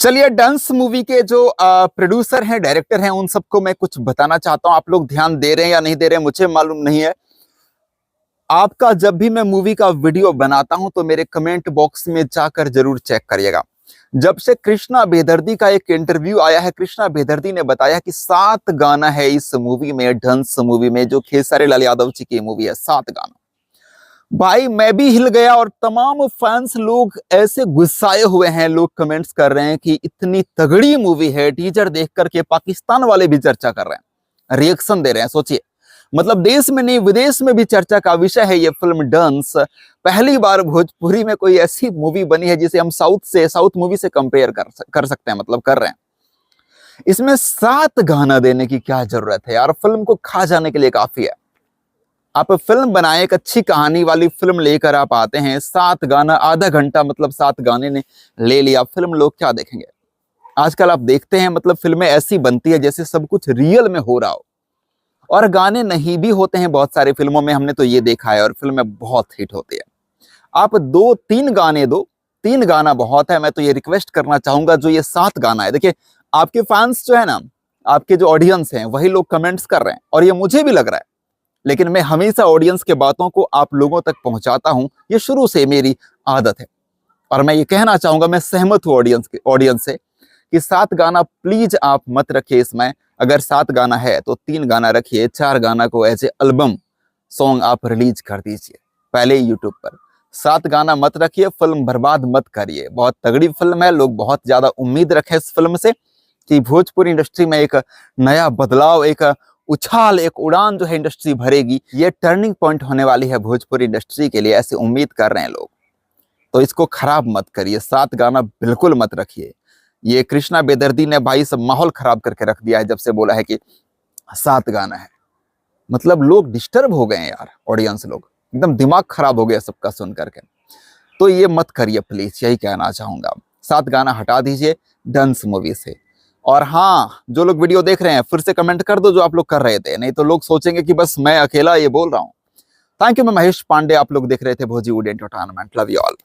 चलिए, dance movie के जो प्रोड्यूसर हैं, डायरेक्टर हैं, उन सबको मैं कुछ बताना चाहता हूं। आप लोग ध्यान दे रहे हैं या नहीं दे रहे हैं मुझे मालूम नहीं है। आपका जब भी मैं मूवी का वीडियो बनाता हूं तो मेरे कमेंट बॉक्स में जाकर जरूर चेक करिएगा। जब से कृष्णा बेदर्दी का एक इंटरव्यू आया है, कृष्णा बेदर्दी ने बताया कि 7 गाना है इस मूवी में, डांस मूवी में, जो खेसारी लाल यादव जी की मूवी है। 7 गाना। भाई मैं भी हिल गया और तमाम फैंस लोग ऐसे गुस्साए हुए हैं। लोग कमेंट्स कर रहे हैं कि इतनी तगड़ी मूवी है, टीजर देख करके पाकिस्तान वाले भी चर्चा कर रहे हैं, रिएक्शन दे रहे हैं। सोचिए, मतलब देश में नहीं विदेश में भी चर्चा का विषय है ये फिल्म डांस। पहली बार भोजपुरी में कोई ऐसी मूवी बनी है जिसे हम साउथ मूवी से कंपेयर कर सकते हैं, मतलब कर रहे हैं। इसमें 7 गाना देने की क्या जरूरत है यार? फिल्म को खा जाने के लिए काफी है। आप फिल्म बनाए, एक अच्छी कहानी वाली फिल्म लेकर आप आते हैं, 7 गाना, आधा घंटा, मतलब 7 गाने ने ले लिया फिल्म, लोग क्या देखेंगे? आजकल आप देखते हैं, मतलब फिल्में ऐसी बनती है जैसे सब कुछ रियल में हो रहा हो, और गाने नहीं भी होते हैं बहुत सारी फिल्मों में। हमने तो ये देखा है, और फिल्में बहुत हिट होती है। आप 2-3 गाने दो, 3 गाना बहुत है। मैं तो ये रिक्वेस्ट करना चाहूंगा, जो ये 7 गाना है, देखिए आपके फैंस जो है ना, आपके जो ऑडियंस हैं, वही लोग कमेंट्स कर रहे हैं, और ये मुझे भी लग रहा है, लेकिन मैं हमेशा ऑडियंस के बातों को आप लोगों तक पहुंचाता हूं। ये शुरू से मेरी आदत है, और मैं ये कहना चाहूंगा, मैं सहमत हूं ऑडियंस से कि 7 गाना प्लीज आप मत रखिए इसमें। अगर 7 गाना है तो 3 गाना रखिए, 4 गाना को एज ए एल्बम सॉन्ग आप रिलीज कर दीजिए पहले यूट्यूब पर। 7 गाना मत रखिए, फिल्म बर्बाद मत करिए। बहुत तगड़ी फिल्म है, लोग बहुत ज्यादा उम्मीद रखे इस फिल्म से कि भोजपुरी इंडस्ट्री में एक नया बदलाव, एक उछाल, एक उड़ान जो है इंडस्ट्री भरेगी। ये टर्निंग पॉइंट होने वाली है भोजपुरी इंडस्ट्री के लिए, ऐसे उम्मीद कर रहे हैं लोग। तो इसको खराब मत करिए, 7 गाना बिल्कुल मत रखिए। ये कृष्णा बेदर्दी ने भाई सब माहौल खराब करके रख दिया है जब से बोला है कि 7 गाना है। मतलब लोग डिस्टर्ब हो गए हैं यार, ऑडियंस लोग एकदम दिमाग खराब हो गया सबका सुन करके। तो ये मत करिए प्लीज, यही कहना चाहूंगा। 7 गाना हटा दीजिए डांस मूवी से। और हाँ, जो लोग वीडियो देख रहे हैं, फिर से कमेंट कर दो जो आप लोग कर रहे थे, नहीं तो लोग सोचेंगे कि बस मैं अकेला ये बोल रहा हूँ। थैंक यू, मैं महेश पांडे, आप लोग देख रहे थे भोजीवुड एंटरटेनमेंट। Love you all.